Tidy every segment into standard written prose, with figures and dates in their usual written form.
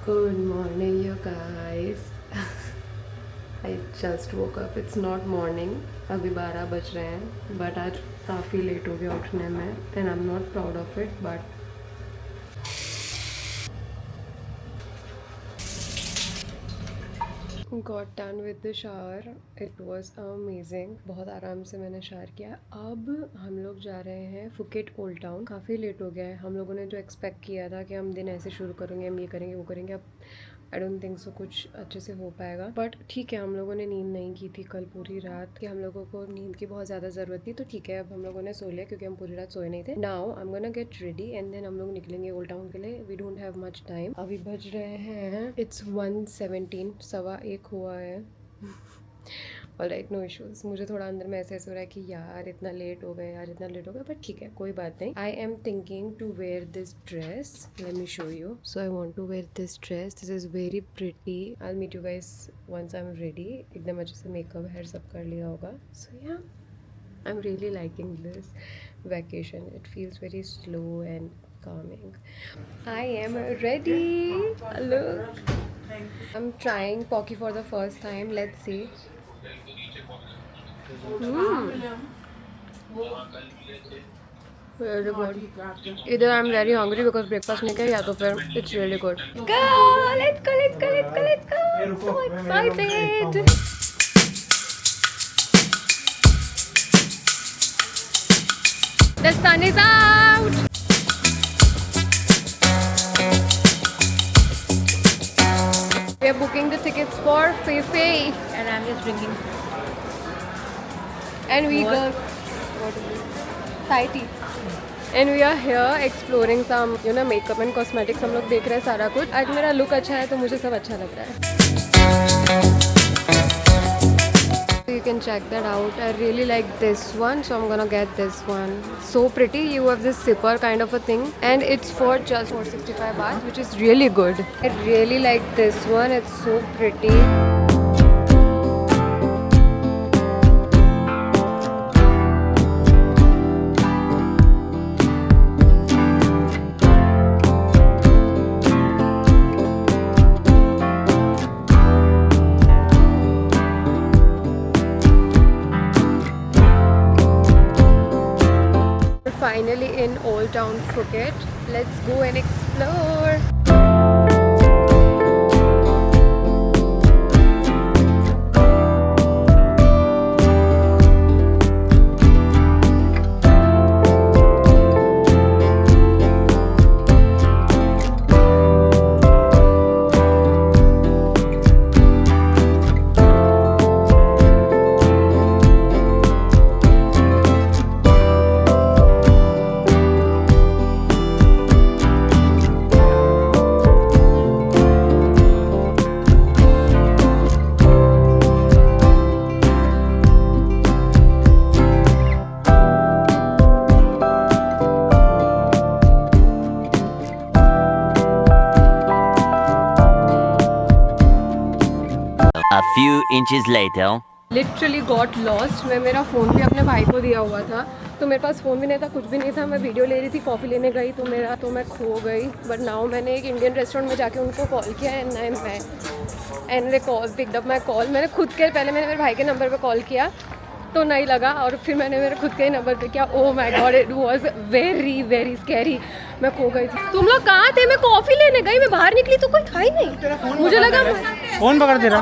Good morning, you guys. I just woke up. It's not morning. अभी 12 बज रहे हैं बट आज काफ़ी लेट हो गया उठने में and I am not proud of it but got done with the shower. It was amazing. बहुत आराम से मैंने शावर किया. अब हम लोग जा रहे हैं फुकेट ओल्ड टाउन. काफ़ी लेट हो गया है. हम लोगों ने जो एक्सपेक्ट किया था कि हम दिन ऐसे शुरू करेंगे, हम ये करेंगे वो करेंगे, अब आई डोंट थिंक सो कुछ अच्छे से हो पाएगा. बट ठीक है, हम लोगों ने नींद नहीं की थी कल पूरी रात कि हम लोगों को नींद की बहुत ज़्यादा ज़रूरत थी. तो ठीक है, अब हम लोगों ने सो लिया क्योंकि हम पूरी रात सोए नहीं थे. Now I am gonna get ready and then हम लोग निकलेंगे ओल्ड टाउन के लिए. We don't have much time. अभी बज रहे हैं इट्स 1:17, 1:15 हुआ है. Alright, no issues. मुझे थोड़ा अंदर में ऐसे हो रहा है कि यार इतना लेट हो गए, यार इतना लेट हो गया, बट ठीक है, कोई बात नहीं. I am thinking to wear this dress. Let me show you. So I want to wear this dress. This is very pretty. I will meet you guys once I am ready. एकदम अच्छे से makeup hair सब कर लिया होगा. सो या आई am really liking this vacation. It feels very slow and calming. I am ready. Look, I'm trying Pocky for the first time. Let's see. Very good. Either I'm very hungry because breakfast नहीं किया या तो फिर it's really good. Go! Let's go! Let's go! Let's go! Let's go! So excited! The sun is out. We are booking the tickets for Feifei. And I'm just drinking. And we go. What is it? Thai tea. And we are here exploring some, makeup and cosmetics. हम लोग देख रहे हैं सारा कुछ. आज मेरा look अच्छा है तो मुझे सब अच्छा लग रहा है. You can check that out. I really like this one, so I'm gonna get this one. So pretty. You have this zipper kind of a thing, and it's for just 465 baht, which is really good. I really like this one. It's so pretty. Finally in Old Town Phuket. Let's go and explore. A few inches later. Literally got lost. मैं मेरा phone भी अपने भाई को दिया हुआ था, तो मेरे पास फ़ोन भी नहीं था, कुछ भी नहीं था. मैं वीडियो ले रही थी, कॉफ़ी लेने गई तो मैं खो गई. बट नाउ मैंने एक इंडियन रेस्टोरेंट में जाके उनको कॉल किया and they call picked up my call. मैंने पहले मैंने मेरे भाई के नंबर पर कॉल किया तो नहीं लगा, और फिर मैंने मेरे खुद के ही नंबर पे किया. Oh my God, it was very very scary. मैं खो गई थी. तुम लोग कहाँ थे? मैं कॉफ़ी लेने गई, मैं बाहर निकली तो कोई था ही नहीं. मुझे लगा फोन पकड़ दे रहा.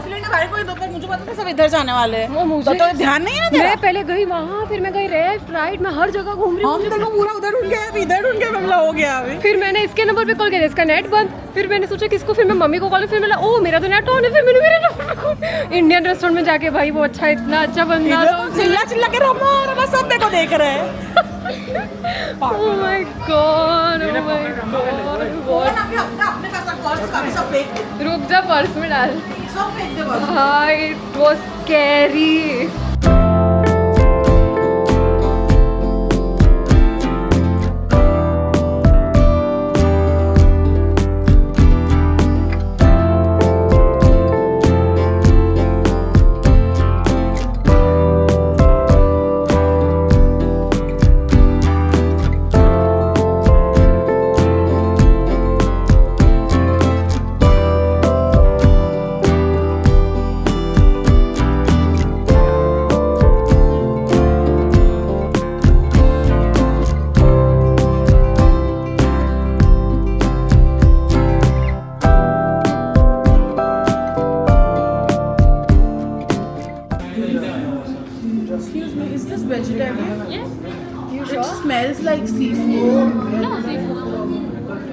मुझे पता था सब इधर जाने वाले हैं. वो मुझे तो ध्यान नहीं है ना तेरा? मैं पहले गई वहाँ, फिर मैं गई लेफ्ट राइट, मैं हर जगह घूम रही हूँ. हम तेरे को पूरा उधर ढूंढ गया, इधर ढूंढ के मामला हो गया अभी. फिर मैंने इसके नंबर पे कॉल किया, इसका नेट बंद. फिर मैंने सोचा किसको, फिर मैं मम्मी को कॉल, फिर मैंने ओह मेरा तो नेट ऑन है. फिर मैंने मेरे नंबर को इंडियन रेस्टोरेंट में जाके, भाई वो अच्छा, इतना अच्छा बंदा था. चिल्ला चिल्ला के रमा रमा सब देखो देख रहे हैं. Oh my God, oh my God. अपने पास पर्स सब फेंक रुक जा, पर्स में डाल. सब फेंक दे बस. हाँ, इट वाज स्कैरी.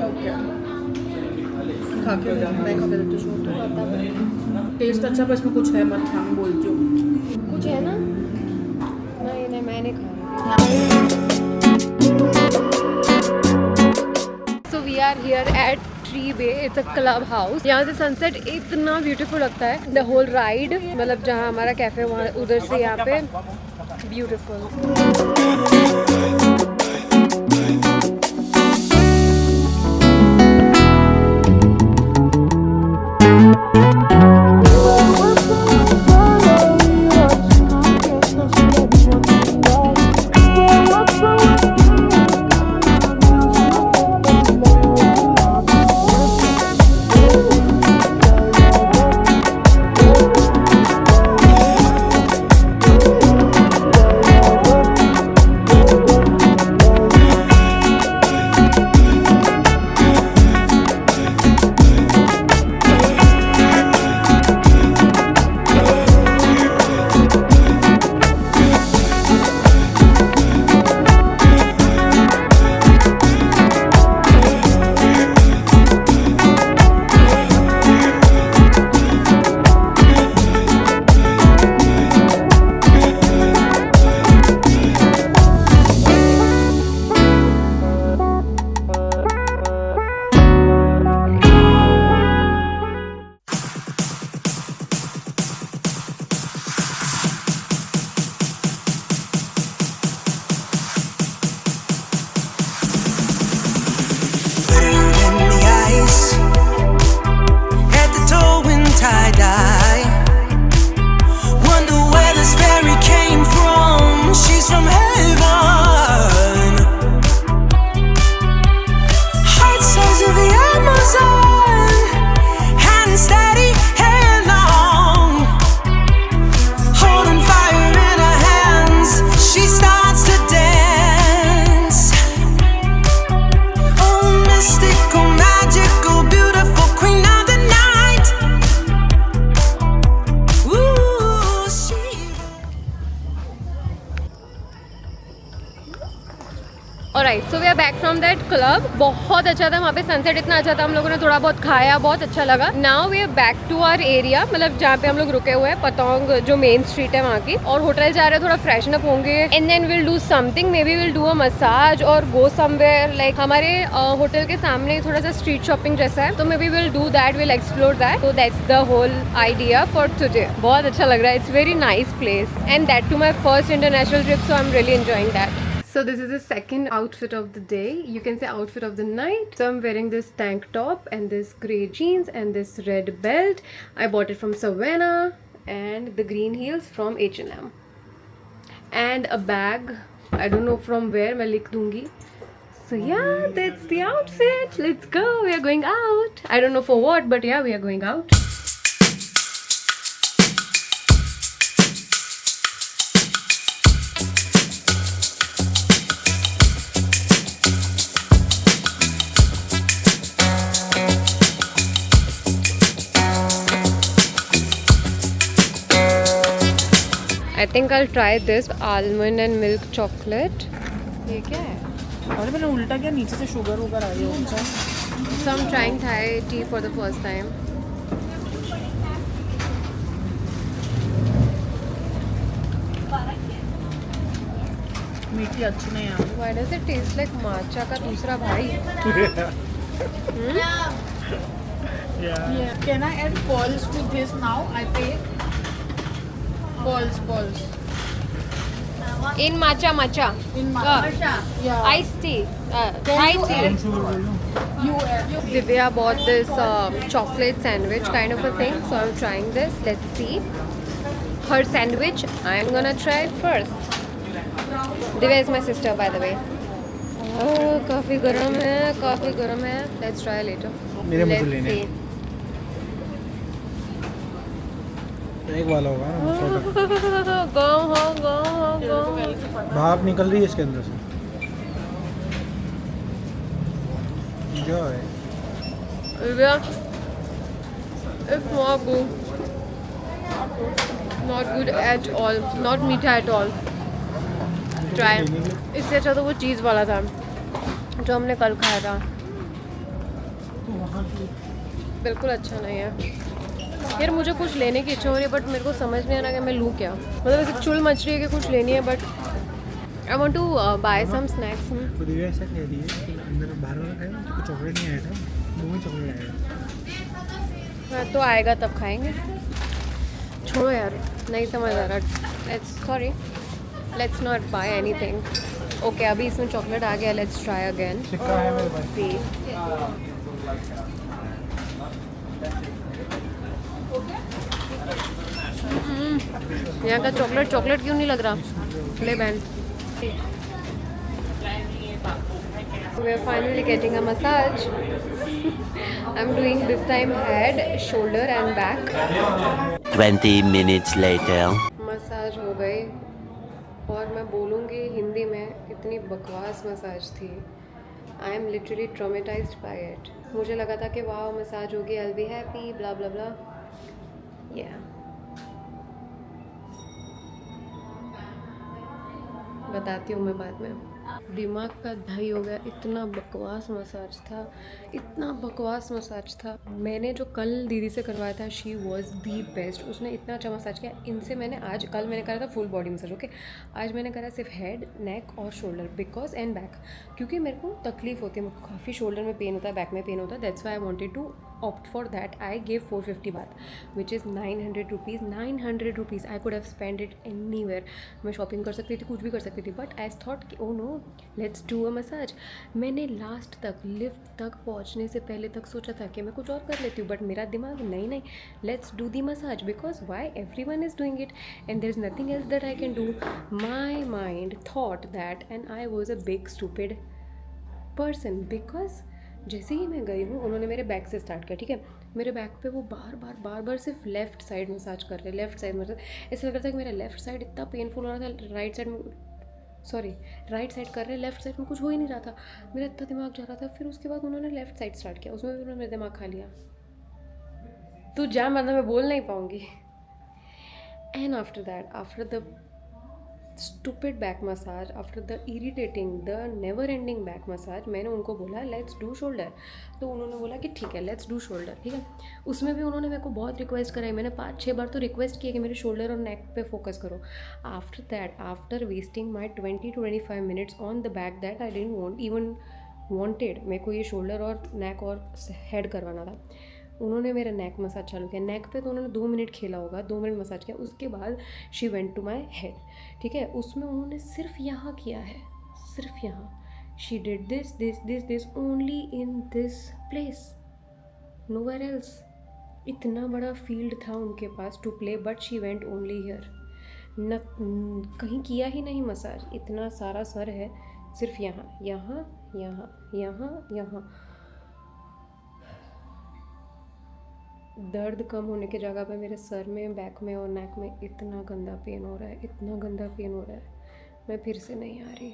ओके खा के मैं खा के देती हूँ टेस्ट अच्छा पर इसमें कुछ है मत खा मैं बोलती हूँ कुछ है ना? नहीं नहीं, मैंने खाया। So we are here at Tree Bay. It's a club house. यहाँ से सनसेट इतना ब्यूटीफुल लगता है. The whole ride, मतलब जहाँ हमारा कैफे वहाँ उधर से यहाँ पे beautiful. Alright, so we are back from that club. बहुत अच्छा था वहाँ पे, सनसेट इतना अच्छा था, हम लोगों ने थोड़ा बहुत खाया, बहुत अच्छा लगा. Now we are back to our area, मतलब जहाँ पे हम लोग रुके हुए हैं, पतंग जो मेन स्ट्रीट है वहाँ की. और होटल जा रहे हैं, थोड़ा फ्रेशन अप होंगे and then will do something, maybe will do a massage और गो समवेयर. लाइक हमारे होटल के सामने थोड़ा सा स्ट्रीट शॉपिंग जैसा है, तो maybe will do that, will explore that. So that's the whole idea for today. बहुत अच्छा लग रहा है, it's very nice place and that too my first international trip, so I am really enjoying that. So this is the second outfit of the day. You can say outfit of the night. So I'm wearing this tank top and this grey jeans and this red belt. I bought it from Savannah, and the green heels from H&M. And a bag. I don't know from where. मैं लिख दूँगी. So yeah, that's the outfit. Let's go. We are going out. I don't know for what, but yeah, we are going out. I think I'll try this almond and milk chocolate. ये क्या है? अरे मैंने उल्टा किया, नीचे से sugar वगैरह आ रही है. अच्छा. So I'm trying Thai tea for the first time. मीठी अच्छी नहीं है. Why does it taste like matcha का दूसरा भाई? Yeah. Can I add pearls to this now? I pay. Pearls. In matcha. In matcha. Yeah. Iced tea. Thai tea. You add. Divya bought this chocolate sandwich kind of a thing, so I'm trying this. Let's see. Her sandwich, I'm gonna try it first. Divya is my sister, by the way. Oh, काफी गरम है. Let's try later. Let's see. एक वाला होगा ना छोटा. Go. भाप निकल रही है इसके अंदर से. Enjoy. Divya, it's not good. Not good at all. Not meaty at all. Try. इससे अच्छा तो वो चीज़ वाला था. जो हमने कल खाया था तो वहाँ की बिल्कुल अच्छा नहीं है यार। मुझे कुछ लेने की इच्छा हो रही है बट मेरे को समझ नहीं आ रहा कि मैं लूँ क्या। मतलब ऐसे चुल मच रही है कि कुछ लेनी है but I want to buy some snacks. तो दिव्या ऐसा कह रही है कि अंदर बाहर वाला खाएगा तो चॉकलेट नहीं आया था, मुँह में चॉकलेट आएगा। हाँ तो आएगा तब खाएंगे। छोड़ो यार, नहीं समझ आ रहा। Let's sorry, let's not buy anything. Okay अभी इसमें चॉकलेट आ गया, लेट्स ट्राई अगेन। सिक्का है मेरे पास। यहाँ का चॉकलेट चॉकलेट क्यों नहीं लग रहा? ले बहन। We are finally getting a massage. I'm doing this time head, shoulder and back. 20 minutes later. Massage हो गई और मैं बोलूँगी हिंदी में, इतनी बकवास मसाज थी। I am literally traumatised by it. मुझे लगा था कि वाह मसाज होगी, I will be happy, blah blah blah. या बताती हूँ मैं बाद में। दिमाग का दही हो गया, इतना बकवास मसाज था, इतना बकवास मसाज था। मैंने जो कल दीदी से करवाया था, शी वॉज दी बेस्ट। उसने इतना अच्छा मसाज किया। इनसे मैंने आज, कल मैंने करा था फुल बॉडी मसाज, ओके। आज मैंने करा सिर्फ हेड, नेक और शोल्डर, बिकॉज एंड बैक, क्योंकि मेरे को तकलीफ होती है, मेरे को काफ़ी शोल्डर में पेन होता है, बैक में पेन होता है। That's why I wanted to opt for that. I gave 450 baht, which is 900 rupees. 900 rupees. I could have spent it anywhere. मैं शॉपिंग कर सकती थी, कुछ भी कर सकती थी, बट आई थॉट कि oh no, let's do a massage. मैंने लास्ट तक, लिफ्ट तक पहुंचने से पहले तक सोचा था कि मैं कुछ और कर लेती हूँ, बट मेरा दिमाग नहीं, let's do the massage, because why everyone is doing it and there is nothing else that I can do. My mind thought that and I was a big stupid person, because जैसे ही मैं गई हूँ उन्होंने मेरे back से start किया, ठीक है। मेरे बैक पे वो बार बार सिर्फ लेफ़्ट साइड मसाज कर रहे, लेफ़्ट साइड मसाज। ऐसा लग रहा था कि मेरा लेफ़्ट साइड इतना पेनफुल हो रहा था, राइट साइड कर रहे, लेफ़्ट साइड में कुछ हो ही नहीं रहा था। मेरा इतना दिमाग जा रहा था। फिर उसके बाद उन्होंने लेफ़्ट साइड स्टार्ट किया, उसमें भी उन्होंने मेरा दिमाग खा लिया। तू जा, मतलब मैं बोल नहीं पाऊँगी। And after that, after the stupid back massage, after the irritating, the never ending back massage, मैंने उनको बोला लेट्स डू शोल्डर। तो उन्होंने बोला कि ठीक है लेट्स डू शोल्डर, ठीक है। उसमें भी उन्होंने मेरे को बहुत रिक्वेस्ट कराई, मैंने 5-6 बार तो रिक्वेस्ट किया कि मेरे शोल्डर और नेक पे फोकस करो। After that, after wasting my 20 to 25 minutes on the back that I didn't want even wanted, मेरे को ये शोल्डर और नेक और हेड करवाना था। उन्होंने मेरा नेक मसाज चालू किया। नेक पे तो उन्होंने 2 मिनट खेला होगा, 2 मिनट मसाज किया। उसके बाद she went to my head, ठीक है। उसमें उन्होंने सिर्फ यहाँ किया है, सिर्फ यहाँ। She did this this this this only in this place, nowhere else. इतना बड़ा फील्ड था उनके पास to play, but she went only here. न कहीं किया ही नहीं मसाज। इतना सारा सर है, सिर्फ यहाँ यहाँ यहाँ यहाँ यहाँ। दर्द कम होने की जगह पे मेरे सर में, बैक में और नेक में इतना गंदा पेन हो रहा है, इतना गंदा पेन हो रहा है। मैं फिर से नहीं आ रही।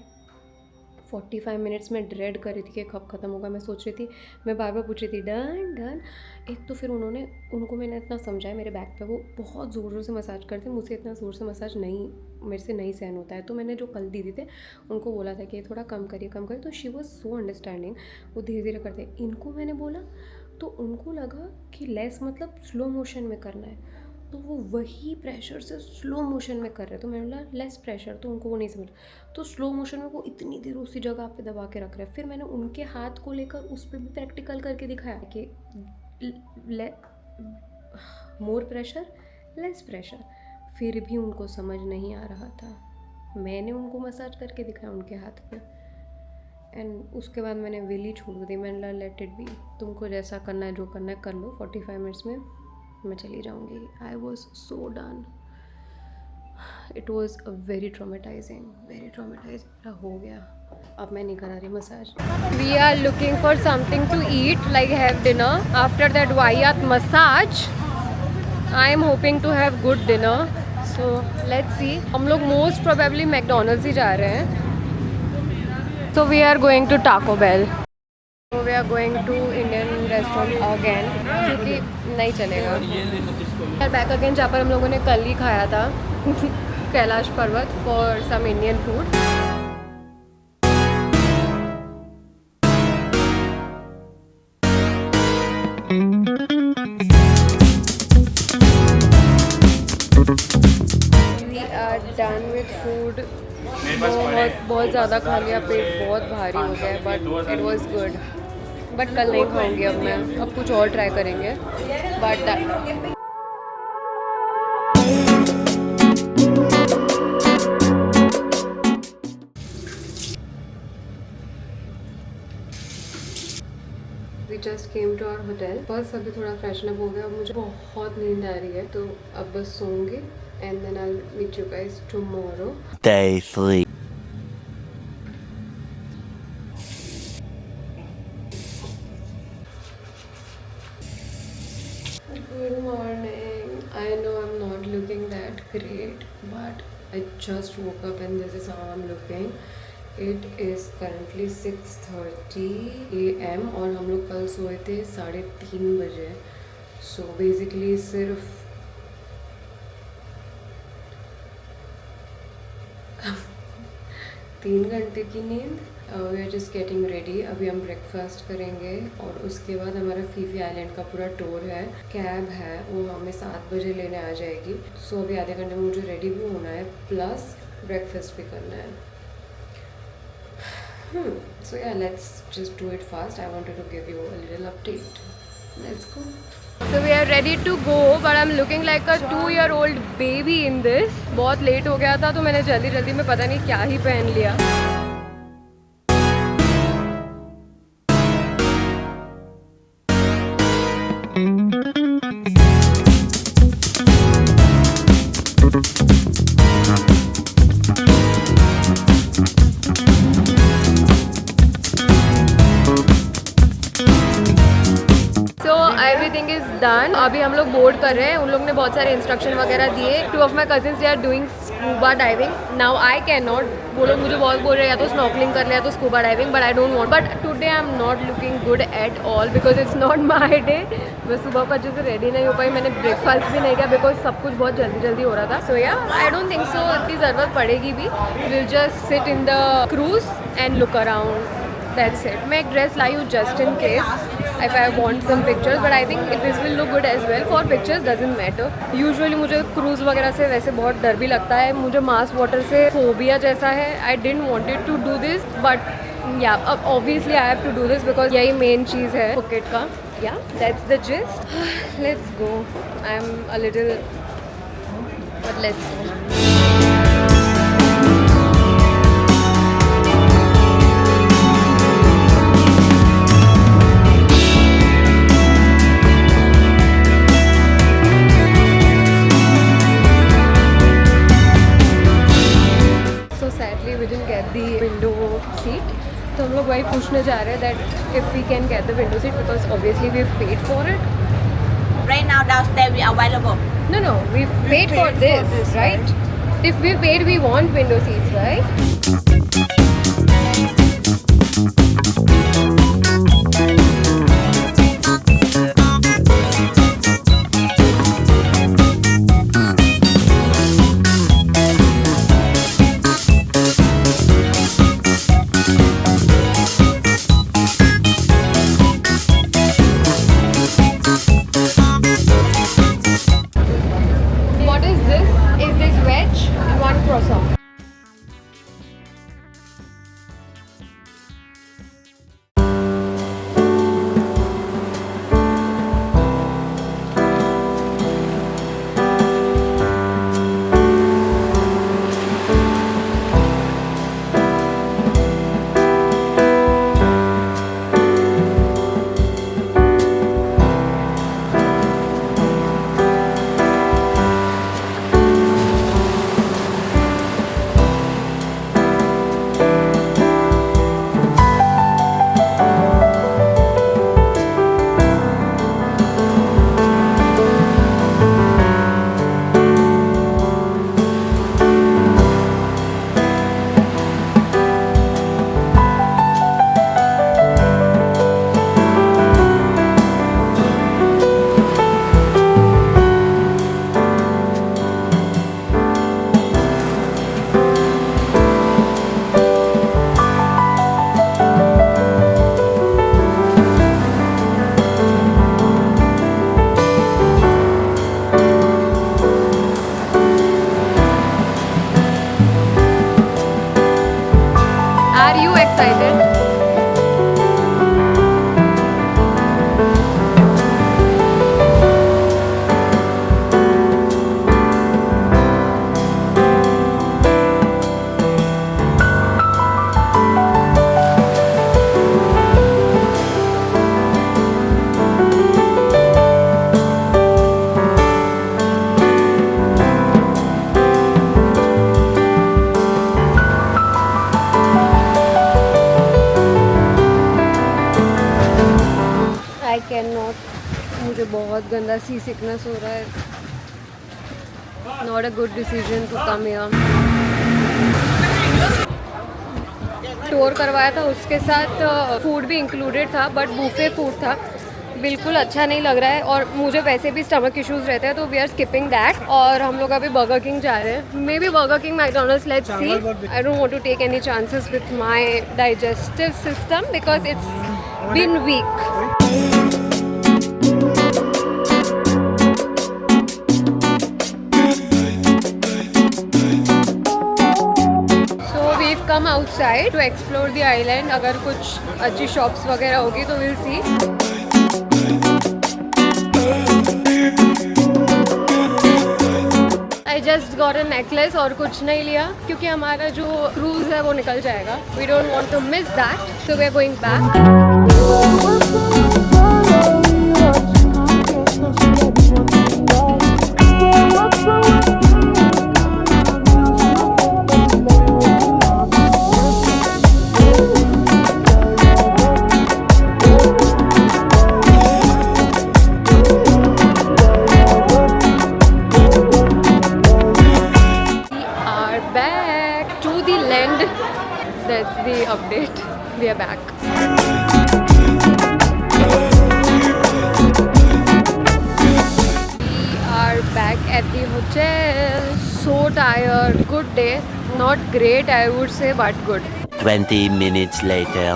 45 मिनट्स में ड्रेड कर रही थी कि कब ख़त्म होगा। मैं सोच रही थी, मैं बार बार पूछ रही थी डन। एक तो फिर उनको मैंने इतना समझाया, मेरे बैक पे वो बहुत ज़ोर से मसाज करते, मुझसे इतना ज़ोर से मसाज नहीं, मेरे से नहीं सहन होता है। तो मैंने जो कल दीदी थे उनको बोला था कि थोड़ा कम करिए। तो शी वॉज सो अंडरस्टैंडिंग, वो धीरे धीरे करते। इनको मैंने बोला तो उनको लगा कि लेस मतलब स्लो मोशन में करना है, तो वो वही प्रेशर से स्लो मोशन में कर रहे। तो मैंने बोला लेस प्रेशर, तो उनको वो नहीं समझ। तो स्लो मोशन में वो इतनी देर उसी जगह पे दबा के रख रहे हैं। फिर मैंने उनके हाथ को लेकर उस पर भी प्रैक्टिकल करके दिखाया कि मोर प्रेशर लेस प्रेशर। फिर भी उनको समझ नहीं आ रहा था। मैंने उनको मसाज करके दिखाया उनके हाथ पे, एंड उसके बाद मैंने विली छोड़ दी। मैंने लेट इट बी, तुमको जैसा करना है, जो करना है कर लो। 45 मिनट्स में मैं चली जाऊँगी। I was so done. It was a very traumatising हो गया। अब मैं नहीं करा रही massage. We are looking for something to eat, like have dinner after that वाहियात massage. I am hoping to have good dinner, so let's see. हम लोग मोस्ट प्रोबेबली मैकडोनल्ड्स ही जा रहे हैं। So we are going to Taco Bell. So we are going to Indian restaurant again, क्योंकि नहीं चलेगा। Back again, जहाँ पर हम लोगों ने कल ही खाया था Kailash Parbat, for some Indian food. With food बहुत ज़्यादा खा लिया, पेट बहुत भारी हो गया, but it was good. But कल नहीं खाऊंगी अब मैं, अब कुछ और ट्राई करेंगे। But we just came to our hotel. बस अभी थोड़ा फ्रेशन अप हो गया, अब मुझे बहुत नींद आ रही है, तो अब बस सोऊंगी and then I will meet you guys tomorrow. Day 3. Good morning. I know I'm not looking that great, but I just woke up and this is how I'm looking. It is currently 6:30 AM और हम लोग कल सोए थे 3:30 बजे। So basically सिर्फ 3 घंटे की नींद। We are just getting ready. अभी हम ब्रेकफास्ट करेंगे और उसके बाद हमारा फीफी आइलैंड का पूरा टूर है। कैब है, वो हमें 7 बजे लेने आ जाएगी। सो अभी आधे घंटे में मुझे रेडी भी होना है, प्लस ब्रेकफास्ट भी करना है। So yeah, let's just do it fast. I wanted to give you a little update. Let's go. So we are ready to go, but I'm looking like a 2-year-old baby in this. बहुत late हो गया था तो मैंने जल्दी में पता नहीं क्या ही पहन लिया। Everything is done. अभी हम लोग बोर्ड कर रहे हैं। उन लोग ने बहुत सारे इंस्ट्रक्शन वगैरह दिए। 2 of my cousins they are doing scuba diving. Now I can not, वो लोग मुझे बहुत बोल रहे हैं या तो स्नॉर्कलिंग कर ले या तो scuba diving, but I don't want. But today I am not looking good at all because it's not my day. मैं सुबह को अच्छे से रेडी नहीं हो पाई, मैंने ब्रेकफास्ट भी नहीं किया बिकॉज सब कुछ बहुत जल्दी हो रहा था। सो या आई डोंट थिंक सो इतनी ज़रूरत पड़ेगी भी। Will just sit in the cruise and look around, that's it. मैं एक ड्रेस लाई हूँ just in case if I want some pictures, but I think this will look good as well. For pictures doesn't matter. Usually मुझे cruise वगैरह से वैसे बहुत डर भी लगता है, मुझे मास वाटर से फोबिया जैसा है। I didn't wanted to do this, but yeah, obviously I have to do this because यही मेन चीज़ है Phuket का। Yeah, that's the gist. Let's go. I'm a little, but let's go. Get the window seat, तो हम लोग वही पूछने जा रहे हैं that if we can get the window seat because obviously we've paid for it. Right now downstairs we are available. No, we've paid for this, right? If we paid, we want window seats, right? मुझे बहुत गंदा सी sickness हो रहा है। Not a good decision to come here. Tour करवाया था, उसके साथ फूड भी इंक्लूडेड था, बट बुफे फूड था। बिल्कुल अच्छा नहीं लग रहा है और मुझे वैसे भी स्टमक इश्यूज रहते हैं, तो वी आर स्किपिंग दैट। और हम लोग अभी बर्गर किंग जा रहे हैं। Maybe Burger King, McDonald's, let's see. I don't want to take any chances with my digestive system because it's been weak. Come outside to explore the island. अगर कुछ अच्छी शॉप्स वगैरह होगी तो will see. I just got a necklace और कुछ नहीं लिया क्योंकि हमारा जो क्रूज है वो निकल जाएगा। We don't want to miss that, so we are going back. That's the update. We are back. We are back at the hotel. So tired. Good day. Not great, I would say, but good. 20 minutes later.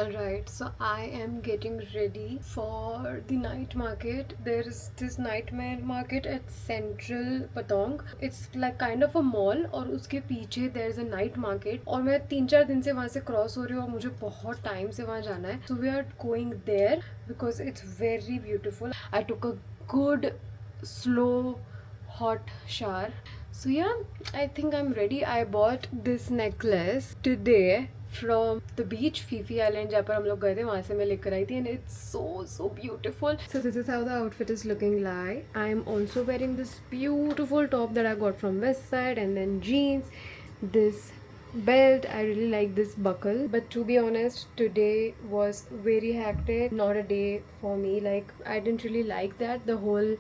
Alright, so I am getting ready for the night market. There is this nightmare market at Central Patong. It's like kind of a mall और उसके पीछे there is a night market और मैं 3-4 दिन से वहाँ से cross हो रही हूँ और मुझे बहुत टाइम से वहाँ जाना है. So we are going there because it's very beautiful. I took a good slow hot shower. So yeah, I think I'm ready. I bought this necklace today from the beach, Fifi Island, जहाँ पर हम लोग गए थे, वहाँ से मैं लेकर आई थी and it's so beautiful. So this is how the outfit is looking like. I'm also wearing this beautiful top that I got from Westside and then jeans, this belt. I really like this buckle, but to be honest, today was very hectic. Not a day for me. Like I didn't really like that, the whole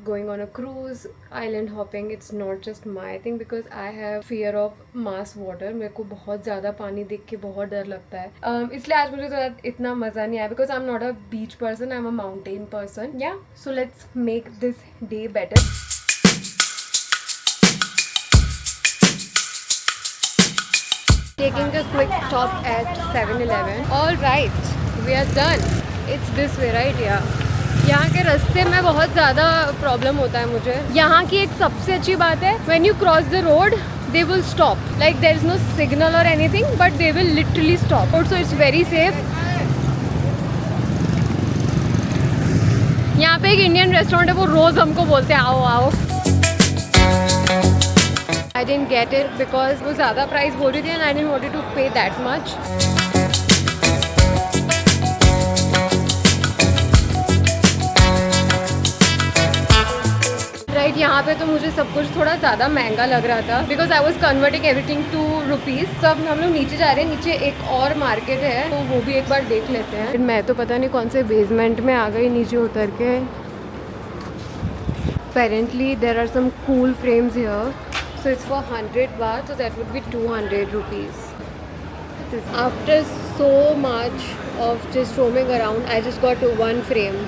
going on a cruise, island hopping. It's not just my thing because I have fear of mass water. मेरे को बहुत ज़्यादा पानी देख के बहुत डर लगता है, इसलिए आज मुझे तो इतना मज़ा नहीं आया because I'm not a beach person, I'm a mountain person. Yeah, so let's make this day better. Taking a quick stop at 7-Eleven. All right, we are done. It's this way, right? Yeah. यहाँ के रास्ते में बहुत ज़्यादा problem होता है मुझे. यहाँ की एक सबसे अच्छी बात है, when you cross the road, they will stop. Like there is no signal or anything, but they will literally stop. Also, it's very safe. यहाँ पे एक इंडियन रेस्टोरेंट है, वो रोज़ हमको बोलते हैं आओ आओ. I didn't get it because वो ज़्यादा प्राइस बोल रही थी and I didn't want to pay that much. Right, यहाँ पे तो मुझे सब कुछ थोड़ा ज़्यादा महंगा लग रहा था because I was converting everything to rupees. तो अब हम लोग नीचे जा रहे हैं. नीचे एक और मार्केट है तो वो भी एक बार देख लेते हैं. मैं तो पता नहीं कौन से बेसमेंट में आ गई नीचे उतर के. Apparently there are some cool frames here. So it's for 100 baht, so that would be 200 rupees. After so much of just roaming around, I just got one frame.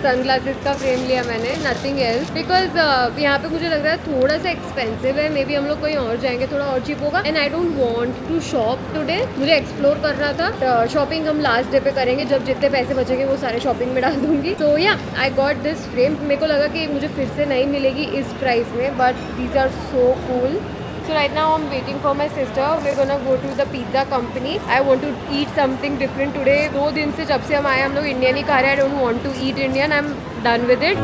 Sunglasses का फ्रेम लिया मैंने, nothing else, because यहाँ पे मुझे लग रहा है थोड़ा सा एक्सपेंसिव है. मे बी हम लोग कहीं और जाएंगे थोड़ा और चीप होगा. And I don't want to shop today. मुझे एक्सप्लोर करना था. शॉपिंग हम लास्ट डे पे करेंगे, जब जितने पैसे बचेंगे वो सारे शॉपिंग में डाल दूंगी. तो या आई गॉट दिस फ्रेम. मेरे को लगा कि मुझे फिर से नहीं मिलेगी इस प्राइस में, but these are so cool. So right now I'm waiting for my sister. We're gonna go to the pizza company. I want to eat something different today. 2 दिन से जब से हम आए हम लोग इंडियन ही खा रहे हैं. I don't want to eat Indian. I'm done with it.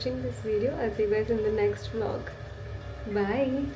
watching this video. I'll see you guys in the next vlog. Bye.